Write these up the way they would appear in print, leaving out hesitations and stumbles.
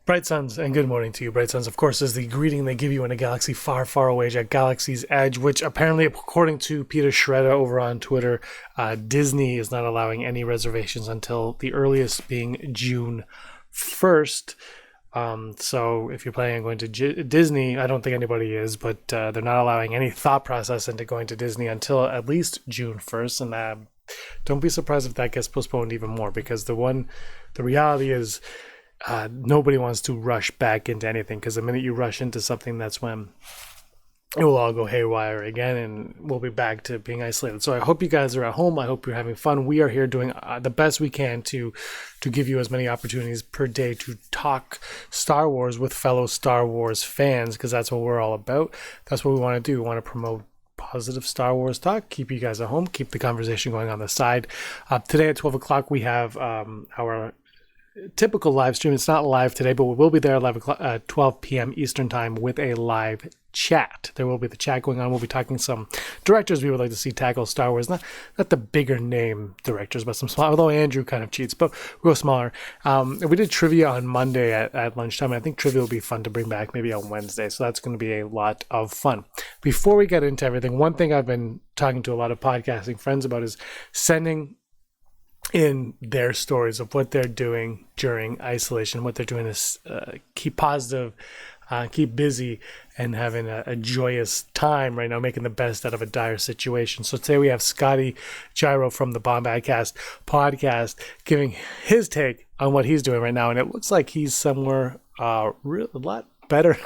Bright suns, and good morning to you. Bright suns, of course, is the greeting they give you in a galaxy far, far away at Galaxy's Edge, which apparently, according to Peter Shredder over on Twitter, Disney is not allowing any reservations until the earliest being June 1st. So if you're planning on going to Disney, I don't think anybody is, but they're not allowing any thought process into going to Disney until at least June 1st. And don't be surprised if that gets postponed even more, because the reality is, nobody wants to rush back into anything, because the minute you rush into something, that's when it will all go haywire again, and we'll be back to being isolated. So I hope you guys are at home. I hope you're having fun. We are here doing the best we can to give you as many opportunities per day to talk Star Wars with fellow Star Wars fans, because that's what we're all about. That's what we want to do. We want to promote positive Star Wars talk, keep you guys at home, keep the conversation going on the side. Today at 12 o'clock, we have our typical live stream. It's not live today, but we will be there at 12 p.m. Eastern time with a live chat. There will be the chat going on. We'll be talking some directors we would like to see tackle Star Wars. Not the bigger name directors, but some small, although Andrew kind of cheats, but we'll go smaller. We did trivia on Monday at lunchtime. I think trivia will be fun to bring back maybe on Wednesday. So that's going to be a lot of fun. Before we get into everything, one thing I've been talking to a lot of podcasting friends about is sending in their stories of what they're doing during isolation. What they're doing is keep positive, keep busy, and having a joyous time right now, making the best out of a dire situation. So today we have Scotty Gyro from the BOMBAD podcast giving his take on what he's doing right now, and it looks like he's somewhere a lot better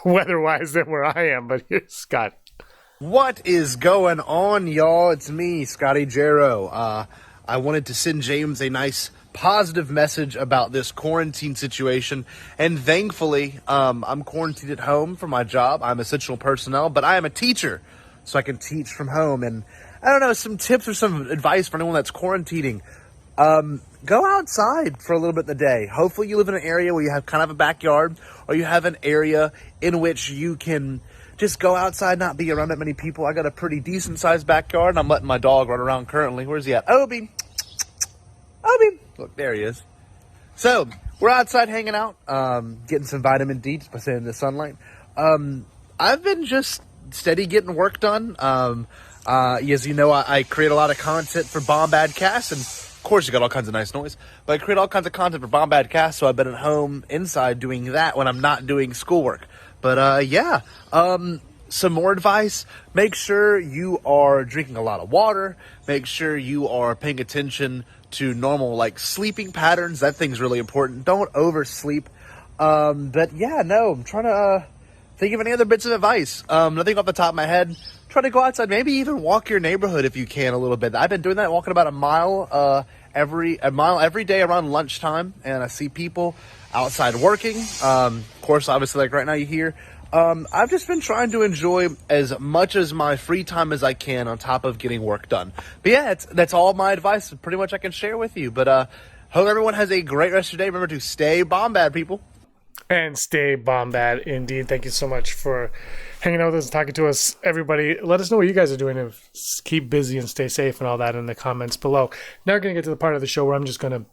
weather-wise than where I am. But here's Scott. What is going on, y'all? It's me, Scotty Gyro. I wanted to send James a nice positive message about this quarantine situation, and thankfully I'm quarantined at home for my job. I'm essential personnel, but I am a teacher, so I can teach from home. And I don't know, some tips or some advice for anyone that's quarantining. Go outside for a little bit in the day. Hopefully you live in an area where you have kind of a backyard, or you have an area in which you can just go outside, not be around that many people. I got a pretty decent sized backyard, and I'm letting my dog run around currently. Where's he at? Obi! Look, there he is. So we're outside hanging out, getting some vitamin D just by sitting in the sunlight. I've been just steady getting work done. As you know, I create a lot of content for BOMBAD Cast, and of course you got all kinds of nice noise, but I create all kinds of content for BOMBAD Cast, so I've been at home inside doing that when I'm not doing schoolwork. But some more advice: make sure you are drinking a lot of water, make sure you are paying attention to normal sleeping patterns. That thing's really important. Don't oversleep. I'm trying to think of any other bits of advice. Nothing off the top of my head. Try to go outside, maybe even walk your neighborhood if you can a little bit. I've been doing that, walking about a mile every day around lunchtime, and I see people outside working. Of course, obviously, like right now you hear. I've just been trying to enjoy as much as my free time as I can on top of getting work done. But yeah, that's all my advice pretty much I can share with you. But hope everyone has a great rest of your day. Remember to stay BOMBAD, people. And stay BOMBAD indeed. Thank you so much for hanging out with us and talking to us, everybody. Let us know what you guys are doing to keep busy and stay safe and all that in the comments below. Now we're going to get to the part of the show where I'm just going to,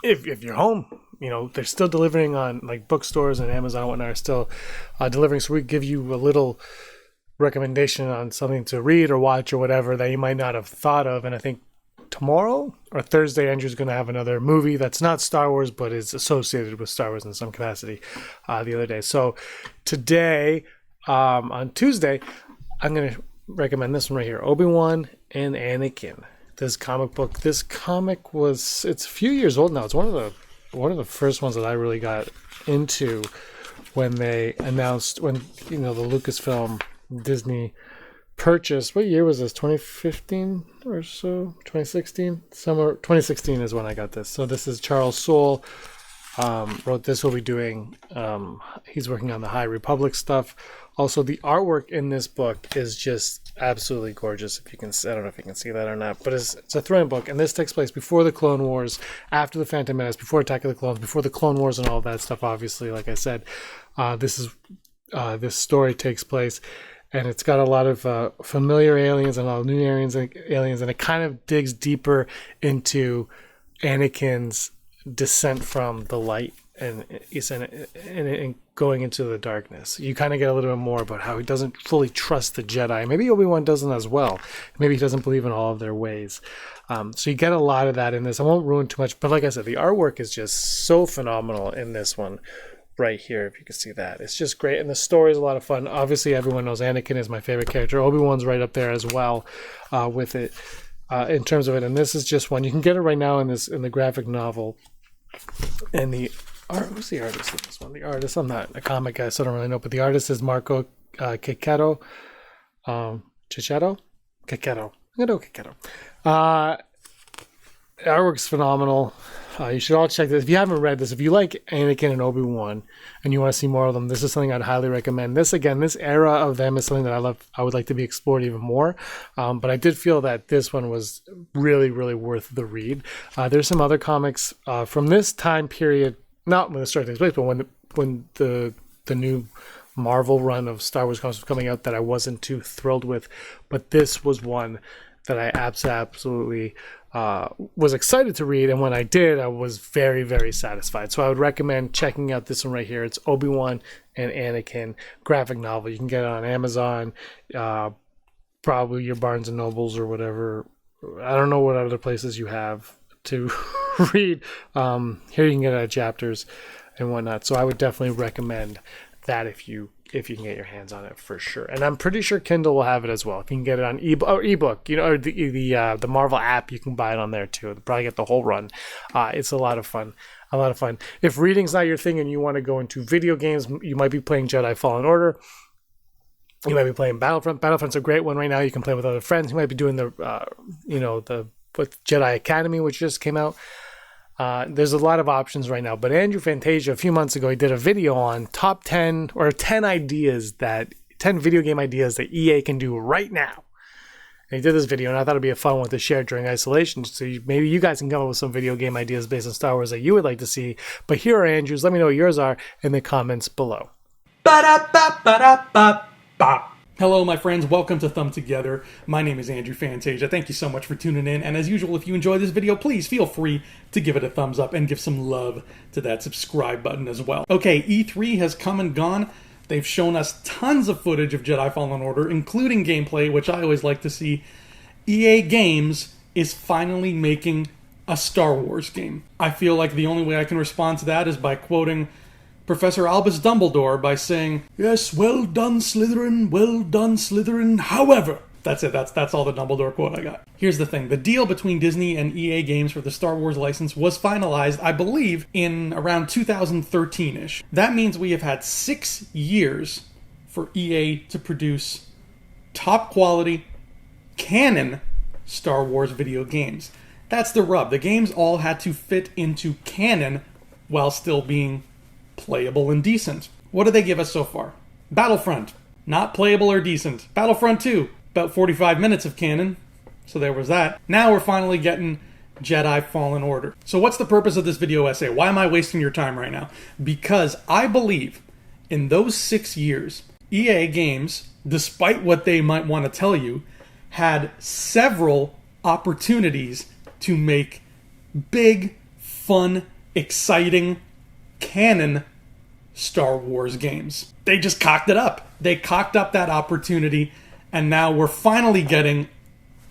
if you're home, they're still delivering on bookstores and Amazon and whatnot are still delivering. So we give you a little recommendation on something to read or watch or whatever that you might not have thought of. And I think tomorrow or Thursday, Andrew's going to have another movie that's not Star Wars, but is associated with Star Wars in some capacity the other day. So today, on Tuesday, I'm going to recommend this one right here, Obi Wan and Anakin. This comic book. This comic it's a few years old now. It's one of the first ones that I really got into when they announced, the Lucasfilm Disney purchase. What year was this? 2015 or so? 2016? 2016 is when I got this. So this is Charles Soule. Wrote this. We'll be doing, he's working on the High Republic stuff. Also, the artwork in this book is just absolutely gorgeous. If you can, I don't know if you can see that or not, but it's a thrilling book. And this takes place before the Clone Wars, after the Phantom Menace, before Attack of the Clones, before the Clone Wars and all that stuff. Obviously, like I said, this story takes place, and it's got a lot of familiar aliens and a lot of new aliens, and it kind of digs deeper into Anakin's descent from the light and going into the darkness. You kind of get a little bit more about how he doesn't fully trust the Jedi. Maybe Obi-Wan doesn't as well. Maybe he doesn't believe in all of their ways. So you get a lot of that in this. I won't ruin too much, but like I said, the artwork is just so phenomenal in this one right here, if you can see that. It's just great, and the story is a lot of fun. Obviously, everyone knows Anakin is my favorite character. Obi-Wan's right up there as well with it in terms of it, and this is just one. You can get it right now in the graphic novel. And the who's the artist of this one? The artist, I'm not a comic guy, so I don't really know, but the artist is Marco Cecchero. Cecchero? Cecchero. I'm gonna go Cecchero. Artwork's phenomenal. You should all check this. If you haven't read this, if you like Anakin and Obi Wan and you want to see more of them, this is something I'd highly recommend. This era of them is something that I would like to be explored even more. But I did feel that this one was really, really worth the read. There's some other comics from this time period, not when the story takes place, but when the new Marvel run of Star Wars comics was coming out that I wasn't too thrilled with. But this was one that I absolutely was excited to read, and when I did, I was very, very satisfied. So I would recommend checking out this one right here. It's Obi Wan and Anakin graphic novel. You can get it on Amazon, probably your Barnes and Nobles or whatever. I don't know what other places you have to read. Here you can get it at Chapters and whatnot. So I would definitely recommend that if you can get your hands on it, for sure. And I'm pretty sure Kindle will have it as well. If you can get it on ebook, or the Marvel app, you can buy it on there too. You'll probably get the whole run. It's a lot of fun. If reading's not your thing and you want to go into video games, you might be playing Jedi Fallen Order. You might be playing Battlefront. Battlefront's a great one right now. You can play with other friends. You might be doing the Jedi Academy, which just came out. There's a lot of options right now, but Andrew Fantasia a few months ago, he did a video on top 10 or 10 video game ideas that EA can do right now. And he did this video, and I thought it'd be a fun one to share during isolation. So maybe you guys can come up with some video game ideas based on Star Wars that you would like to see. But here are Andrew's. Let me know what yours are in the comments below. Ba-da-ba-ba-da-ba-ba. Hello, my friends. Welcome to Thumb Together. My name is Andrew Fantasia. Thank you so much for tuning in. And as usual, if you enjoyed this video, please feel free to give it a thumbs up and give some love to that subscribe button as well. Okay, E3 has come and gone. They've shown us tons of footage of Jedi Fallen Order, including gameplay, which I always like to see. EA Games is finally making a Star Wars game. I feel like the only way I can respond to that is by quoting Professor Albus Dumbledore by saying, "Yes, well done, Slytherin, however." That's it, that's all the Dumbledore quote I got. Here's the thing, the deal between Disney and EA Games for the Star Wars license was finalized, I believe, in around 2013-ish. That means we have had 6 years for EA to produce top quality, canon Star Wars video games. That's the rub. The games all had to fit into canon while still being playable and decent. What did they give us so far? Battlefront, not playable or decent. Battlefront 2, about 45 minutes of canon, so there was that. Now we're finally getting Jedi Fallen Order. So what's the purpose of this video essay? Why am I wasting your time right now? Because I believe in those 6 years, EA Games, despite what they might want to tell you, had several opportunities to make big, fun, exciting, canon Star Wars games. They just cocked it up. They cocked up that opportunity, and now we're finally getting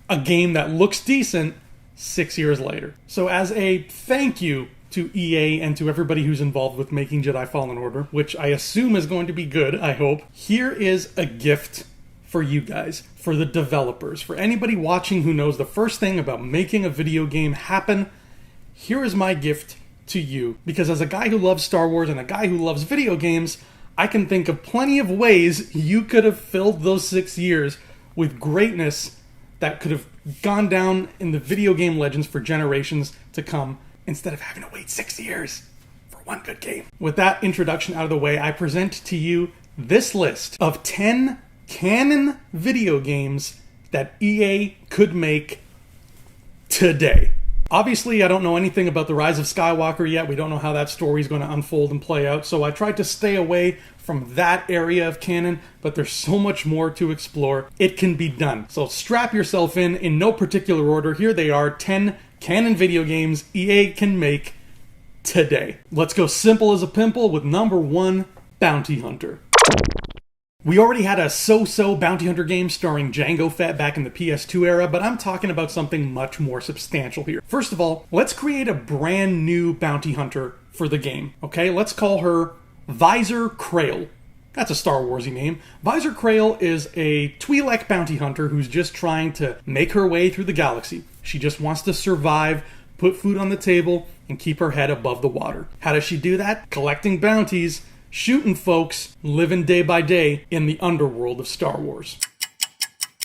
a game that looks decent 6 years later. So as a thank you to EA and to everybody who's involved with making Jedi Fallen Order, which I assume is going to be good, I hope, here is a gift for you guys, for the developers, for anybody watching who knows the first thing about making a video game happen. Here is my gift to you, because as a guy who loves Star Wars and a guy who loves video games, I can think of plenty of ways you could have filled those 6 years with greatness that could have gone down in the video game legends for generations to come, instead of having to wait 6 years for one good game. With that introduction out of the way, I present to you this list of 10 canon video games that EA could make today. Obviously, I don't know anything about the Rise of Skywalker yet. We don't know how that story is going to unfold and play out, so I tried to stay away from that area of canon, but there's so much more to explore. It can be done. So strap yourself in no particular order. Here they are, 10 canon video games EA can make today. Let's go simple as a pimple with number 1, Bounty Hunter. We already had a so-so Bounty Hunter game starring Jango Fett back in the PS2 era, but I'm talking about something much more substantial here. First of all, let's create a brand new Bounty Hunter for the game, okay? Let's call her Visor Krail. That's a Star Warsy name. Visor Krail is a Twi'lek bounty hunter who's just trying to make her way through the galaxy. She just wants to survive, put food on the table, and keep her head above the water. How does she do that? Collecting bounties, shooting folks, living day by day in the underworld of Star Wars.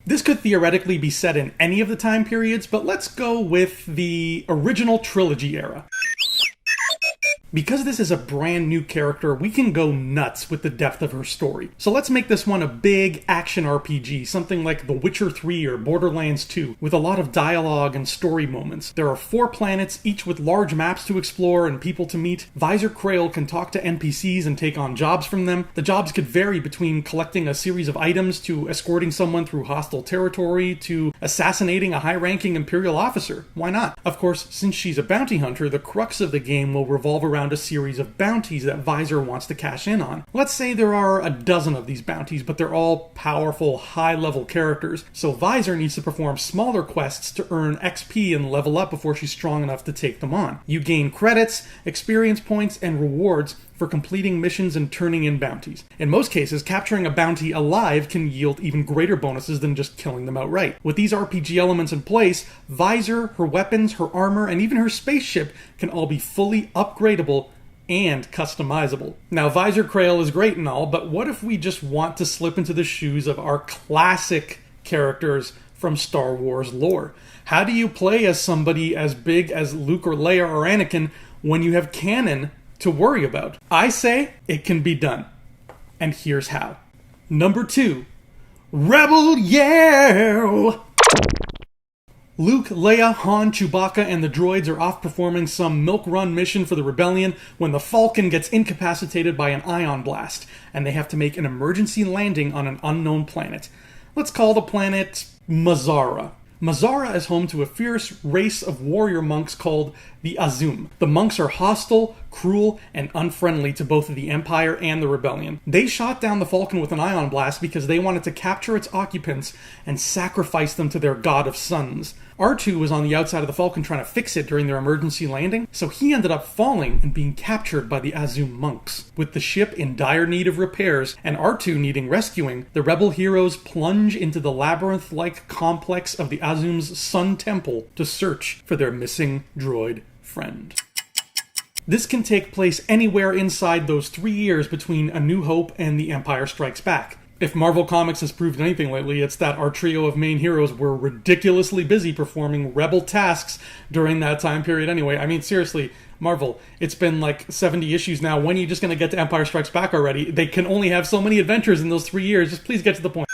This could theoretically be set in any of the time periods, but let's go with the original trilogy era. Because this is a brand new character, we can go nuts with the depth of her story. So let's make this one a big action RPG, something like The Witcher 3 or Borderlands 2, with a lot of dialogue and story moments. There are 4 planets, each with large maps to explore and people to meet. Visor Krail can talk to NPCs and take on jobs from them. The jobs could vary between collecting a series of items to escorting someone through hostile territory to assassinating a high-ranking Imperial officer. Why not? Of course, since she's a bounty hunter, the crux of the game will revolve around a series of bounties that Visor wants to cash in on. Let's say there are a dozen of these bounties, but they're all powerful, high-level characters, so Visor needs to perform smaller quests to earn XP and level up before she's strong enough to take them on. You gain credits, experience points, and rewards for completing missions and turning in bounties. In most cases, capturing a bounty alive can yield even greater bonuses than just killing them outright. With these RPG elements in place, Visor, her weapons, her armor, and even her spaceship can all be fully upgradable and customizable. Now, Visor Krail is great and all, but what if we just want to slip into the shoes of our classic characters from Star Wars lore? How do you play as somebody as big as Luke or Leia or Anakin when you have canon to worry about? I say it can be done. And here's how. Number 2, Rebel Yell! Luke, Leia, Han, Chewbacca, and the droids are off performing some milk run mission for the rebellion when the Falcon gets incapacitated by an ion blast, and they have to make an emergency landing on an unknown planet. Let's call the planet Mazara. Mazara is home to a fierce race of warrior monks called the Azum. The monks are hostile, cruel, and unfriendly to both the Empire and the Rebellion. They shot down the Falcon with an ion blast because they wanted to capture its occupants and sacrifice them to their god of suns. R2 was on the outside of the Falcon trying to fix it during their emergency landing, so he ended up falling and being captured by the Azum monks. With the ship in dire need of repairs and R2 needing rescuing, the rebel heroes plunge into the labyrinth-like complex of the Azum's Sun Temple to search for their missing droid friend. This can take place anywhere inside those 3 years between A New Hope and The Empire Strikes Back. If Marvel Comics has proved anything lately, it's that our trio of main heroes were ridiculously busy performing rebel tasks during that time period anyway. I mean, seriously, Marvel, it's been like 70 issues now. When are you just going to get to Empire Strikes Back already? They can only have so many adventures in those 3 years. Just please get to the point.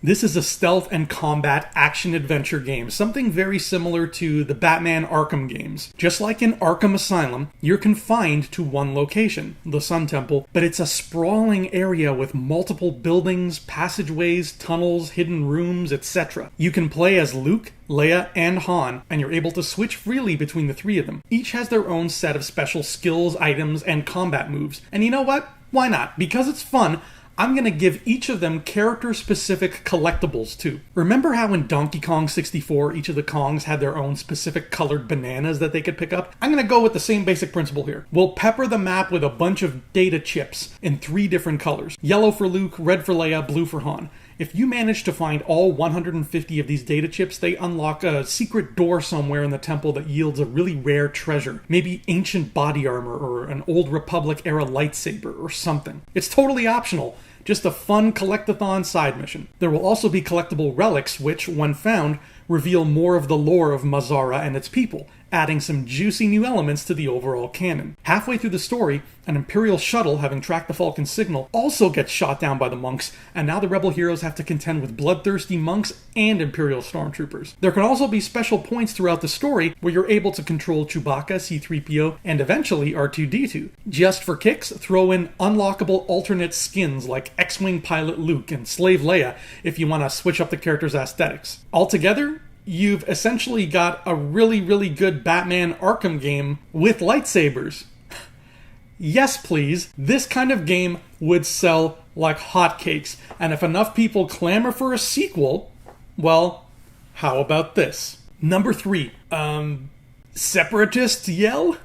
This is a stealth and combat action-adventure game, something very similar to the Batman Arkham games. Just like in Arkham Asylum, you're confined to one location, the Sun Temple, but it's a sprawling area with multiple buildings, passageways, tunnels, hidden rooms, etc. You can play as Luke, Leia, and Han, and you're able to switch freely between the 3 of them. Each has their own set of special skills, items, and combat moves. And you know what? Why not? Because it's fun, I'm going to give each of them character-specific collectibles, too. Remember how in Donkey Kong 64, each of the Kongs had their own specific colored bananas that they could pick up? I'm going to go with the same basic principle here. We'll pepper the map with a bunch of data chips in 3 different colors. Yellow for Luke, red for Leia, blue for Han. If you manage to find all 150 of these data chips, they unlock a secret door somewhere in the temple that yields a really rare treasure. Maybe ancient body armor or an old Republic-era lightsaber or something. It's totally optional. Just a fun collect-a-thon side mission. There will also be collectible relics which, when found, reveal more of the lore of Mazara and its people, adding some juicy new elements to the overall canon. Halfway through the story, an Imperial shuttle, having tracked the Falcon's signal, also gets shot down by the monks, and now the rebel heroes have to contend with bloodthirsty monks and Imperial stormtroopers. There can also be special points throughout the story where you're able to control Chewbacca, C-3PO, and eventually R2-D2. Just for kicks, throw in unlockable alternate skins like X-Wing pilot Luke and Slave Leia if you want to switch up the character's aesthetics. Altogether, you've essentially got a really, really good Batman Arkham game with lightsabers. Yes, please. This kind of game would sell like hotcakes. And if enough people clamor for a sequel, well, how about this? Number 3. Separatists yell?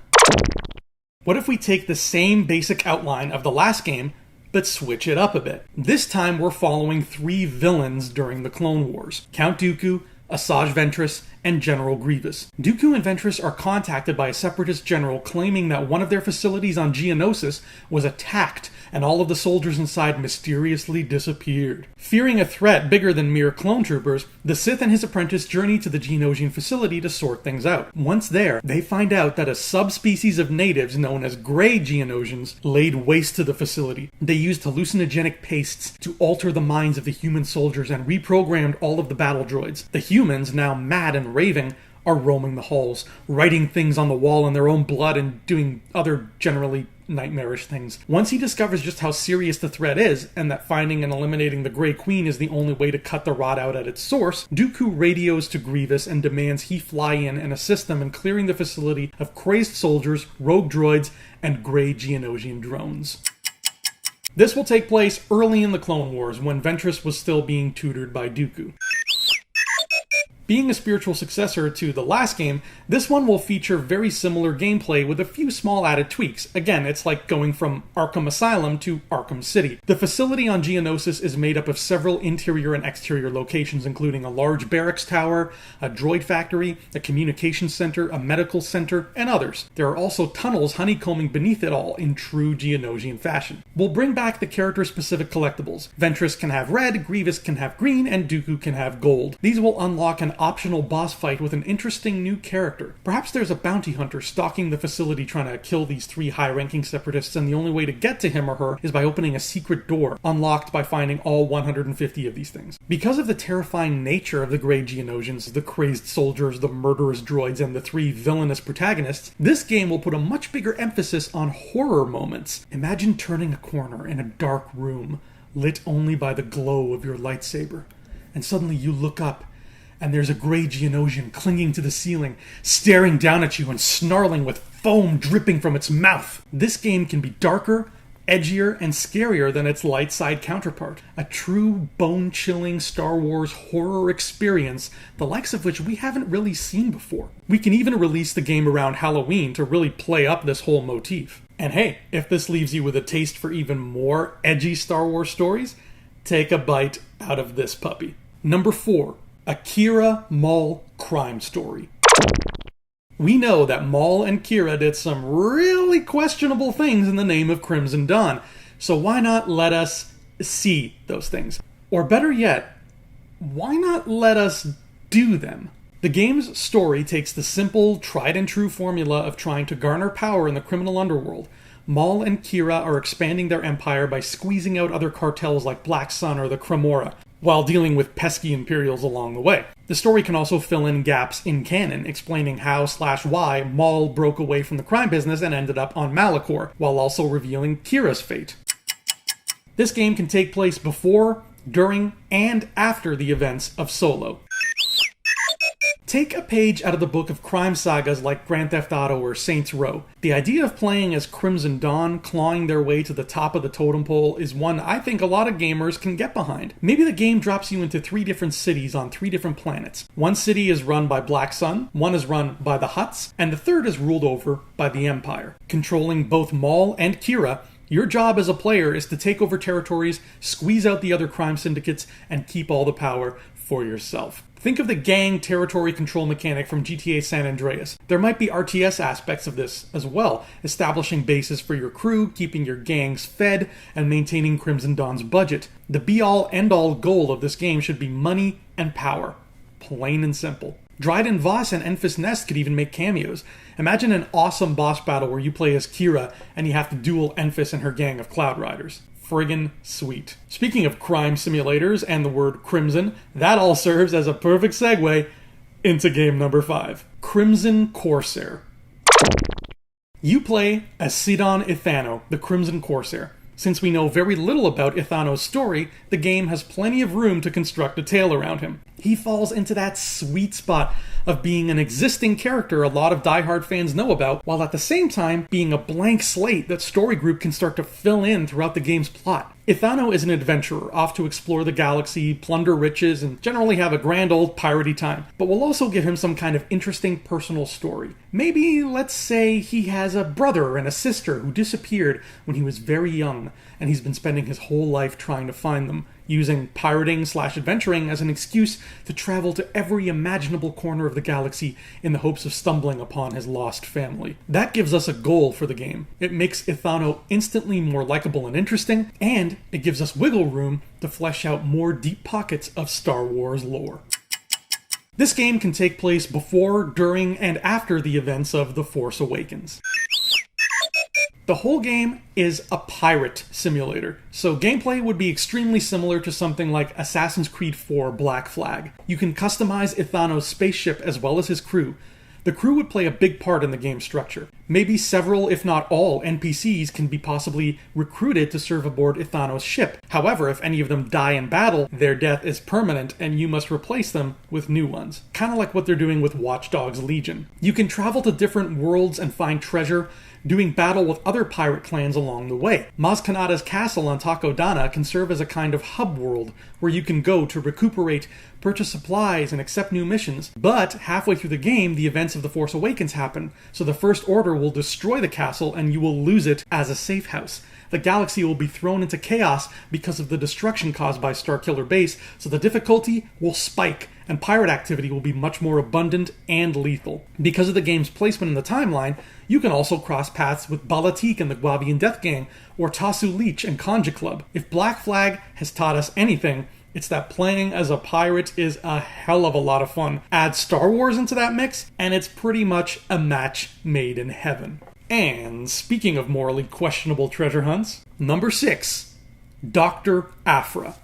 What if we take the same basic outline of the last game, but switch it up a bit? This time we're following 3 villains during the Clone Wars. Count Dooku, Asajj Ventress, and General Grievous. Dooku and Ventress are contacted by a separatist general claiming that one of their facilities on Geonosis was attacked and all of the soldiers inside mysteriously disappeared. Fearing a threat bigger than mere clone troopers, the Sith and his apprentice journey to the Geonosian facility to sort things out. Once there, they find out that a subspecies of natives known as Grey Geonosians laid waste to the facility. They used hallucinogenic pastes to alter the minds of the human soldiers and reprogrammed all of the battle droids. The humans, now mad and raving, are roaming the halls, writing things on the wall in their own blood and doing other generally nightmarish things. Once he discovers just how serious the threat is, and that finding and eliminating the Grey Queen is the only way to cut the rot out at its source, Dooku radios to Grievous and demands he fly in and assist them in clearing the facility of crazed soldiers, rogue droids, and Grey Geonosian drones. This will take place early in the Clone Wars, when Ventress was still being tutored by Dooku. Being a spiritual successor to the last game, this one will feature very similar gameplay with a few small added tweaks. Again, it's like going from Arkham Asylum to Arkham City. The facility on Geonosis is made up of several interior and exterior locations, including a large barracks tower, a droid factory, a communications center, a medical center, and others. There are also tunnels honeycombing beneath it all in true Geonosian fashion. We'll bring back the character-specific collectibles. Ventress can have red, Grievous can have green, and Dooku can have gold. These will unlock an optional boss fight with an interesting new character. Perhaps there's a bounty hunter stalking the facility trying to kill these 3 high-ranking separatists, and the only way to get to him or her is by opening a secret door, unlocked by finding all 150 of these things. Because of the terrifying nature of the Grey Geonosians, the crazed soldiers, the murderous droids, and the 3 villainous protagonists, this game will put a much bigger emphasis on horror moments. Imagine turning a corner in a dark room, lit only by the glow of your lightsaber, and suddenly you look up and there's a Grey Geonosian clinging to the ceiling, staring down at you and snarling with foam dripping from its mouth. This game can be darker, edgier, and scarier than its light side counterpart. A true bone-chilling Star Wars horror experience, the likes of which we haven't really seen before. We can even release the game around Halloween to really play up this whole motif. And hey, if this leaves you with a taste for even more edgy Star Wars stories, take a bite out of this puppy. Number 4. A QI'RA MAUL crime story. We know that MAUL and QI'RA did some really questionable things in the name of Crimson Dawn, so why not let us see those things? Or better yet, why not let us do them? The game's story takes the simple, tried-and-true formula of trying to garner power in the criminal underworld. MAUL and QI'RA are expanding their empire by squeezing out other cartels like Black Sun or the Cremora, while dealing with pesky Imperials along the way. The story can also fill in gaps in canon, explaining how/why MAUL broke away from the crime business and ended up on Malachor, while also revealing QI'RA's fate. This game can take place before, during, and after the events of Solo. Take a page out of the book of crime sagas like Grand Theft Auto or Saints Row. The idea of playing as Crimson Dawn, clawing their way to the top of the totem pole, is one I think a lot of gamers can get behind. Maybe the game drops you into 3 different cities on 3 different planets. One city is run by Black Sun, one is run by the Hutts, and the third is ruled over by the Empire. Controlling both MAUL and QI'RA, your job as a player is to take over territories, squeeze out the other crime syndicates, and keep all the power for yourself. Think of the gang territory control mechanic from GTA San Andreas. There might be RTS aspects of this as well, establishing bases for your crew, keeping your gangs fed, and maintaining Crimson Dawn's budget. The be-all, end-all goal of this game should be money and power. Plain and simple. Dryden Voss and Enfys Nest could even make cameos. Imagine an awesome boss battle where you play as QI'RA and you have to duel Enfys and her gang of Cloud Riders. Friggin' sweet. Speaking of crime simulators and the word crimson, that all serves as a perfect segue into game number 5. Crimson Corsair. You play as Sidon Ithano, the Crimson Corsair. Since we know very little about Ithano's story, the game has plenty of room to construct a tale around him. He falls into that sweet spot of being an existing character a lot of diehard fans know about, while at the same time being a blank slate that Story Group can start to fill in throughout the game's plot. Ithano is an adventurer, off to explore the galaxy, plunder riches, and generally have a grand old piratey time. But we'll also give him some kind of interesting personal story. Maybe, let's say, he has a brother and a sister who disappeared when he was very young, and he's been spending his whole life trying to find them, using pirating/adventuring as an excuse to travel to every imaginable corner of the galaxy in the hopes of stumbling upon his lost family. That gives us a goal for the game. It makes Ithano instantly more likable and interesting, and it gives us wiggle room to flesh out more deep pockets of Star Wars lore. This game can take place before, during, and after the events of The Force Awakens. The whole game is a pirate simulator, so gameplay would be extremely similar to something like Assassin's Creed 4 Black Flag. You can customize Ithano's spaceship as well as his crew. The crew would play a big part in the game's structure. Maybe several, if not all, NPCs can be possibly recruited to serve aboard Ithano's ship. However, if any of them die in battle, their death is permanent and you must replace them with new ones. Kind of like what they're doing with Watch Dogs Legion. You can travel to different worlds and find treasure, doing battle with other pirate clans along the way. Maz Kanata's castle on Takodana can serve as a kind of hub world where you can go to recuperate, purchase supplies, and accept new missions. But halfway through the game, the events of The Force Awakens happen, so the First Order will destroy the castle and you will lose it as a safe house. The galaxy will be thrown into chaos because of the destruction caused by Starkiller Base, so the difficulty will spike, and pirate activity will be much more abundant and lethal. Because of the game's placement in the timeline, you can also cross paths with Balatik and the Guavian Death Gang, or Tasu Leech and Kanja Club. If Black Flag has taught us anything, it's that playing as a pirate is a hell of a lot of fun. Add Star Wars into that mix, and it's pretty much a match made in heaven. And speaking of morally questionable treasure hunts, number 6, Dr. Aphra.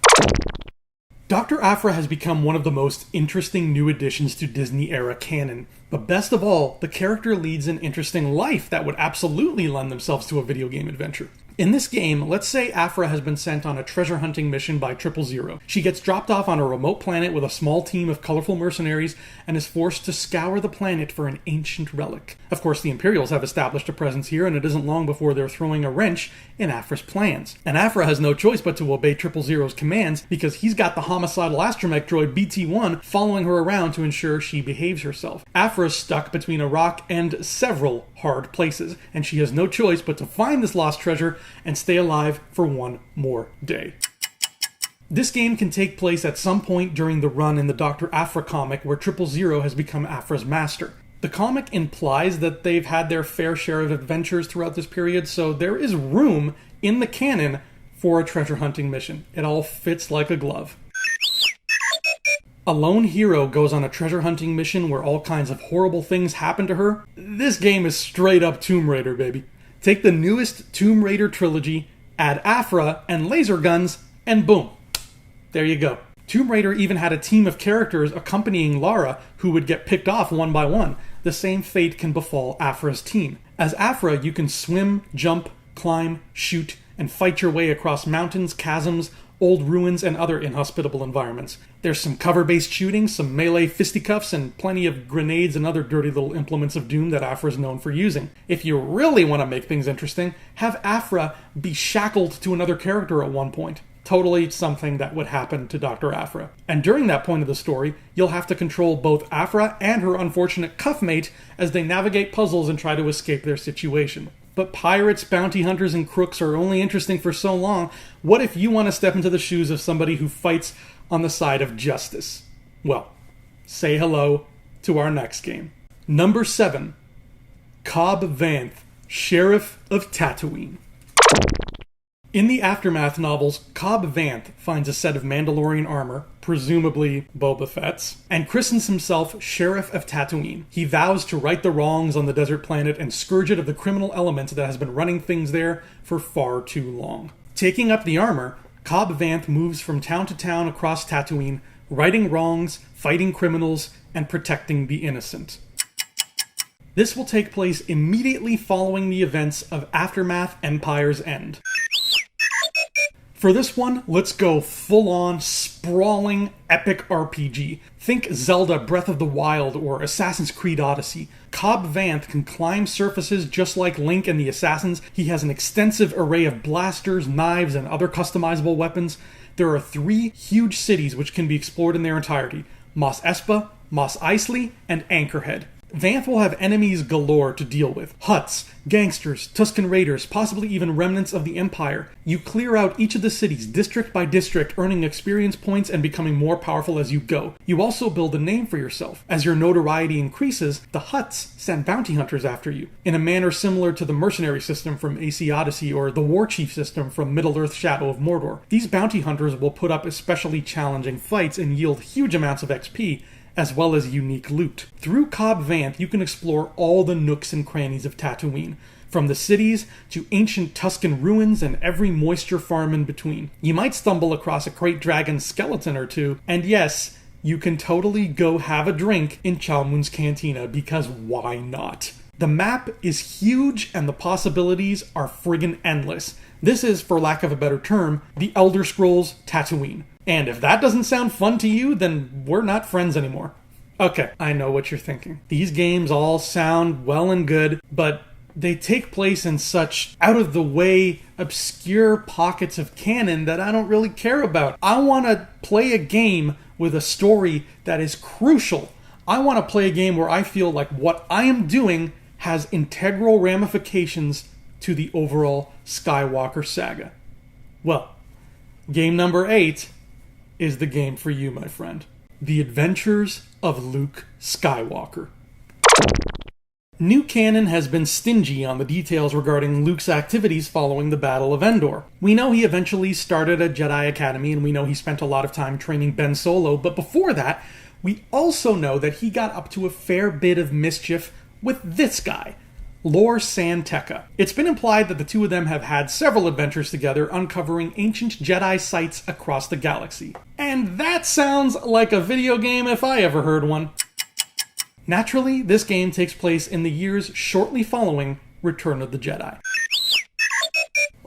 Dr. Aphra has become one of the most interesting new additions to Disney-era canon. But best of all, the character leads an interesting life that would absolutely lend themselves to a video game adventure. In this game, let's say Aphra has been sent on a treasure hunting mission by 000. She gets dropped off on a remote planet with a small team of colorful mercenaries and is forced to scour the planet for an ancient relic. Of course, the Imperials have established a presence here, and it isn't long before they're throwing a wrench in Aphra's plans. And Aphra has no choice but to obey 000's commands because he's got the homicidal astromech droid BT-1 following her around to ensure she behaves herself. Aphra's stuck between a rock and several hard places, and she has no choice but to find this lost treasure and stay alive for one more day. This game can take place at some point during the run in the Dr. Aphra comic where 000 has become Aphra's master. The comic implies that they've had their fair share of adventures throughout this period, so there is room in the canon for a treasure hunting mission. It all fits like a glove. A lone hero goes on a treasure hunting mission where all kinds of horrible things happen to her. This game is straight up Tomb Raider, baby. Take the newest Tomb Raider trilogy, add Aphra and laser guns, and boom. There you go. Tomb Raider even had a team of characters accompanying Lara who would get picked off one by one. The same fate can befall Aphra's team. As Aphra, you can swim, jump, climb, shoot, and fight your way across mountains, chasms, old ruins, and other inhospitable environments. There's some cover-based shooting, some melee fisticuffs, and plenty of grenades and other dirty little implements of doom that Aphra is known for using. If you really want to make things interesting, have Aphra be shackled to another character at one point. Totally something that would happen to Dr. Aphra. And during that point of the story, you'll have to control both Aphra and her unfortunate cuffmate as they navigate puzzles and try to escape their situation. But pirates, bounty hunters, and crooks are only interesting for so long. What if you want to step into the shoes of somebody who fights on the side of justice? Well, say hello to our next game. Number 7, COBB VANTH, Sheriff of Tatooine. In the Aftermath novels, COBB VANTH finds a set of Mandalorian armor, presumably Boba Fett's, and christens himself Sheriff of Tatooine. He vows to right the wrongs on the desert planet and scourge it of the criminal element that has been running things there for far too long. Taking up the armor, COBB VANTH moves from town to town across Tatooine, righting wrongs, fighting criminals, and protecting the innocent. This will take place immediately following the events of Aftermath Empire's End. For this one, let's go full-on, sprawling, epic RPG. Think Zelda Breath of the Wild or Assassin's Creed Odyssey. COBB VANTH can climb surfaces just like Link and the Assassins. He has an extensive array of blasters, knives, and other customizable weapons. There are 3 huge cities which can be explored in their entirety: Mos Espa, Mos Eisley, and Anchorhead. VANTH will have enemies galore to deal with. Hutts, gangsters, Tusken Raiders, possibly even remnants of the Empire. You clear out each of the cities district by district, earning experience points and becoming more powerful as you go. You also build a name for yourself. As your notoriety increases, the Hutts send bounty hunters after you, in a manner similar to the mercenary system from AC Odyssey or the War Chief system from Middle-earth Shadow of Mordor. These bounty hunters will put up especially challenging fights and yield huge amounts of XP, as well as unique loot. Through COBB VANTH, you can explore all the nooks and crannies of Tatooine, from the cities to ancient Tusken ruins and every moisture farm in between. You might stumble across a Krayt Dragon skeleton or two, and yes, you can totally go have a drink in Chalmun's Cantina, because why not? The map is huge and the possibilities are friggin' endless. This is, for lack of a better term, the Elder Scrolls Tatooine. And if that doesn't sound fun to you, then we're not friends anymore. Okay, I know what you're thinking. These games all sound well and good, but they take place in such out-of-the-way, obscure pockets of canon that I don't really care about. I want to play a game with a story that is crucial. I want to play a game where I feel like what I am doing has integral ramifications to the overall Skywalker saga. Well, game number 8 is the game for you, my friend. The Adventures of Luke Skywalker. New canon has been stingy on the details regarding Luke's activities following the Battle of Endor. We know he eventually started a Jedi Academy, and we know he spent a lot of time training Ben Solo, but before that, we also know that he got up to a fair bit of mischief with this guy, Lor San Tekka. It's been implied that the two of them have had several adventures together, uncovering ancient Jedi sites across the galaxy. And that sounds like a video game if I ever heard one. Naturally, this game takes place in the years shortly following Return of the Jedi.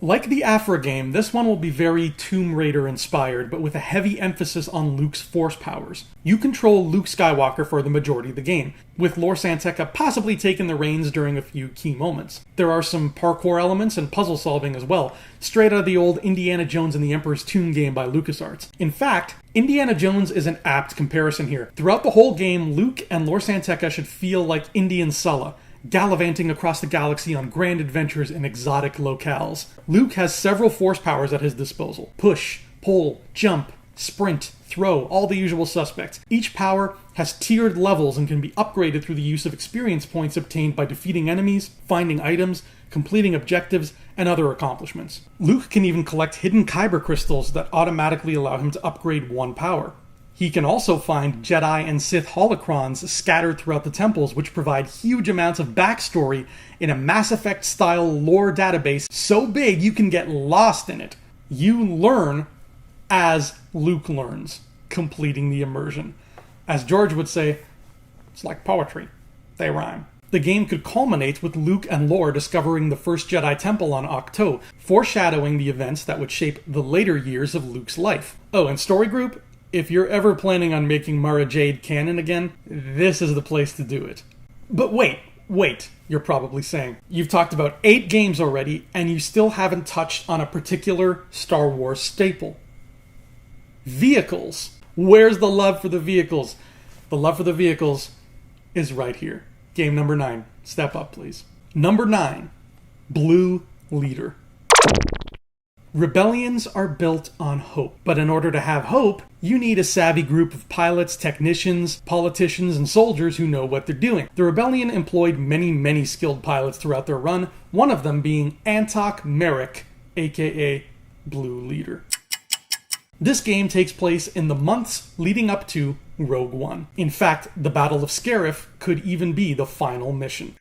Like the Afra game, this one will be very Tomb Raider inspired, but with a heavy emphasis on Luke's force powers. You control Luke Skywalker for the majority of the game, with Lor San Tekka possibly taking the reins during a few key moments. There are some parkour elements and puzzle solving as well, straight out of the old Indiana Jones and the Emperor's Tomb game by LucasArts. In fact, Indiana Jones is an apt comparison here. Throughout the whole game, Luke and Lor San Tekka should feel like Indian Sulla, gallivanting across the galaxy on grand adventures in exotic locales. Luke has several force powers at his disposal: push, pull, jump, sprint, throw, all the usual suspects. Each power has tiered levels and can be upgraded through the use of experience points obtained by defeating enemies, finding items, completing objectives, and other accomplishments. Luke can even collect hidden kyber crystals that automatically allow him to upgrade one power. He can also find Jedi and Sith holocrons scattered throughout the temples, which provide huge amounts of backstory in a Mass Effect-style lore database so big you can get lost in it. You learn as Luke learns, completing the immersion. As George would say, it's like poetry. They rhyme. The game could culminate with Luke and Lor discovering the first Jedi Temple on Ahch-To, foreshadowing the events that would shape the later years of Luke's life. Oh, and story group? If you're ever planning on making Mara Jade canon again, this is the place to do it. But wait, you're probably saying. You've talked about 8 games already, and you still haven't touched on a particular Star Wars staple. Vehicles. Where's the love for the vehicles? The love for the vehicles is right here. Game number 9. Step up, please. Number 9. Blue Leader. Rebellions are built on hope, but in order to have hope, you need a savvy group of pilots, technicians, politicians, and soldiers who know what they're doing. The rebellion employed many skilled pilots throughout their run, one of them being Antok Merrick, aka Blue Leader. This game takes place in the months leading up to Rogue One. In fact, the Battle of Scarif could even be the final mission.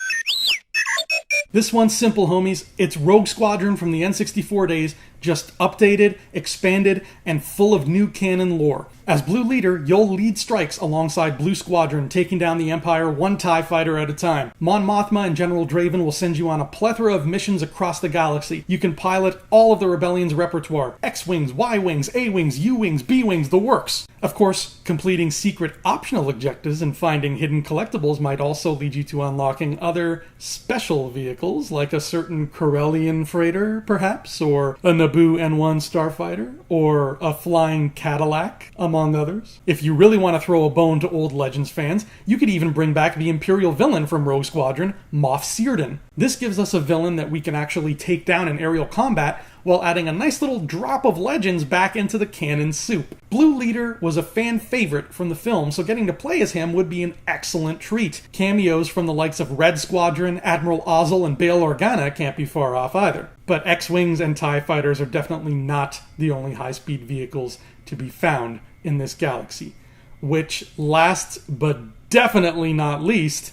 This one's simple, homies. It's Rogue Squadron from the N64 days, just updated, expanded, and full of new canon lore. As Blue Leader, you'll lead strikes alongside Blue Squadron, taking down the Empire one TIE fighter at a time. Mon Mothma and General Draven will send you on a plethora of missions across the galaxy. You can pilot all of the Rebellion's repertoire: X-Wings, Y-Wings, A-Wings, U-Wings, B-Wings, the works. Of course, completing secret optional objectives and finding hidden collectibles might also lead you to unlocking other special vehicles, like a certain Corellian freighter, perhaps, or a Naboo N1 starfighter, or a flying Cadillac, among others. If you really want to throw a bone to old Legends fans, you could even bring back the Imperial villain from Rogue Squadron, Moff Searden. This gives us a villain that we can actually take down in aerial combat while adding a nice little drop of Legends back into the canon soup. Blue Leader was a fan favorite from the film, so getting to play as him would be an excellent treat. Cameos from the likes of Red Squadron, Admiral Ozzel, and Bail Organa can't be far off either. But X-Wings and TIE fighters are definitely not the only high-speed vehicles to be found in this galaxy. Which, last but definitely not least,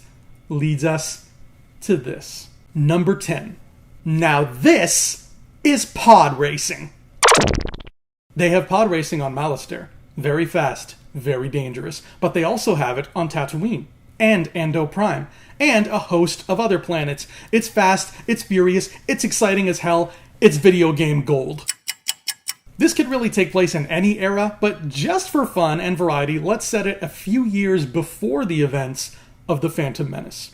leads us to this. Number 10. Now this is pod racing. They have pod racing on Malastare. Very fast, very dangerous. But they also have it on Tatooine and Ando Prime and a host of other planets. It's fast, it's furious, it's exciting as hell, it's video game gold. This could really take place in any era, but just for fun and variety, let's set it a few years before the events of The Phantom Menace.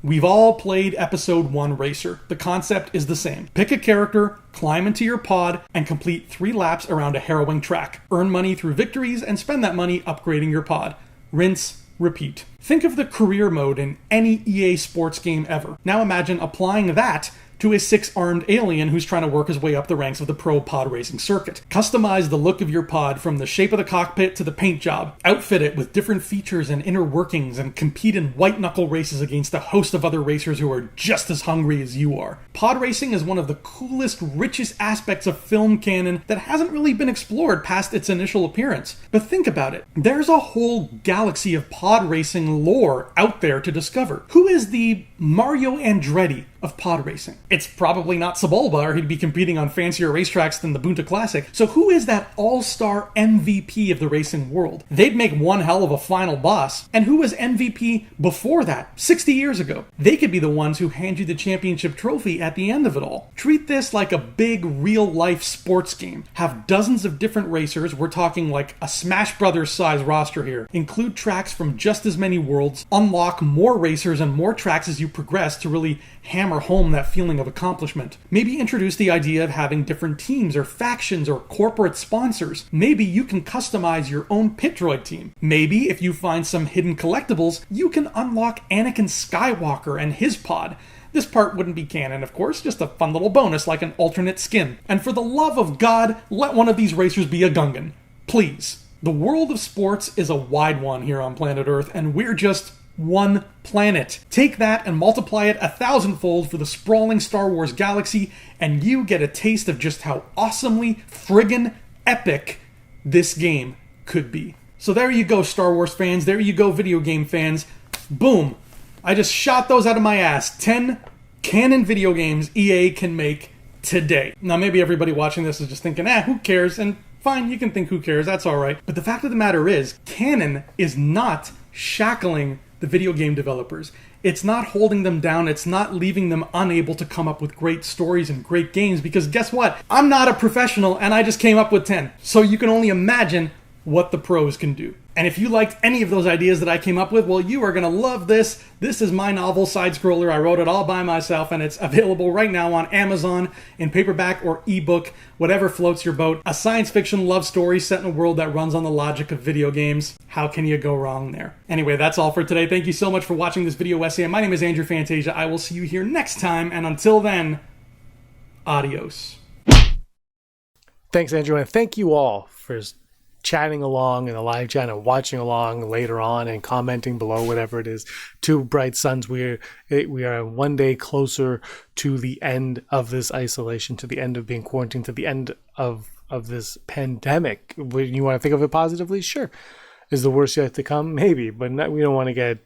We've all played Episode 1 Racer. The concept is the same. Pick a character, climb into your pod, and complete 3 laps around a harrowing track. Earn money through victories, and spend that money upgrading your pod. Rinse, repeat. Think of the career mode in any EA sports game ever. Now imagine applying that to a 6-armed alien who's trying to work his way up the ranks of the pro pod racing circuit. Customize the look of your pod from the shape of the cockpit to the paint job. Outfit it with different features and inner workings and compete in white-knuckle races against a host of other racers who are just as hungry as you are. Pod racing is one of the coolest, richest aspects of film canon that hasn't really been explored past its initial appearance. But think about it. There's a whole galaxy of pod racing lore out there to discover. Who is the Mario Andretti of pod racing? It's probably not Sebulba, or he'd be competing on fancier racetracks than the Bunta Classic. So who is that all-star MVP of the racing world? They'd make one hell of a final boss. And who was MVP before that, 60 years ago? They could be the ones who hand you the championship trophy at the end of it all. Treat this like a big real-life sports game. Have dozens of different racers. We're talking like a Smash Brothers size roster here. Include tracks from just as many worlds. Unlock more racers and more tracks as you progress to really hammer home that feeling of accomplishment. Maybe introduce the idea of having different teams or factions or corporate sponsors. Maybe you can customize your own pit droid team. Maybe if you find some hidden collectibles, you can unlock Anakin Skywalker and his pod. This part wouldn't be canon, of course, just a fun little bonus like an alternate skin. And for the love of God, let one of these racers be a Gungan. Please. The world of sports is a wide one here on planet Earth, and we're just one planet. Take that and multiply it 1,000-fold for the sprawling Star Wars galaxy, and you get a taste of just how awesomely friggin' epic this game could be. So there you go, Star Wars fans. There you go, video game fans. Boom. I just shot those out of my ass. 10 canon video games EA can make today. Now, maybe everybody watching this is just thinking, who cares? And fine, you can think who cares, that's alright. But the fact of the matter is, canon is not shackling the video game developers. It's not holding them down. It's not leaving them unable to come up with great stories and great games, because guess what? I'm not a professional and I just came up with 10. So you can only imagine what the pros can do. And if you liked any of those ideas that I came up with, well, you are going to love this. This is my novel, Side-Scroller. I wrote it all by myself, and it's available right now on Amazon in paperback or ebook, whatever floats your boat. A science fiction love story set in a world that runs on the logic of video games. How can you go wrong there? Anyway, that's all for today. Thank you so much for watching this video essay. My name is Andrew Fantasia. I will see you here next time, and until then, adios. Thanks, Andrew, and thank you all for chatting along in the live chat and watching along later on and commenting below, whatever it is. Two bright suns. We are one day closer to the end of this isolation, to the end of being quarantined, to the end of this pandemic. You want to think of it positively? Sure. Is the worst yet to come? Maybe, but we don't want to get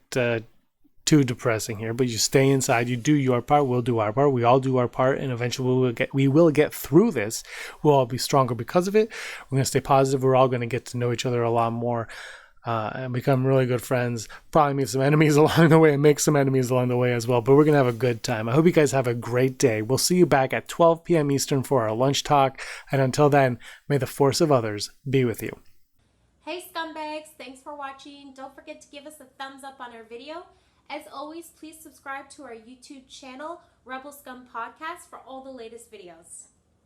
too depressing here, but you stay inside, you do your part, we'll do our part, we all do our part, and eventually we will get through this. We'll all be stronger because of it. We're going to stay positive. We're all going to get to know each other a lot more and become really good friends. Probably meet some enemies along the way and make some enemies along the way as well, but we're going to have a good time. I hope you guys have a great day. We'll see you back at 12 p.m. Eastern for our lunch talk, and until then, may the force of others be with you. Hey scumbags, thanks for watching. Don't forget to give us a thumbs up on our video. As always, please subscribe to our YouTube channel, Rebel Scum Podcast, for all the latest videos.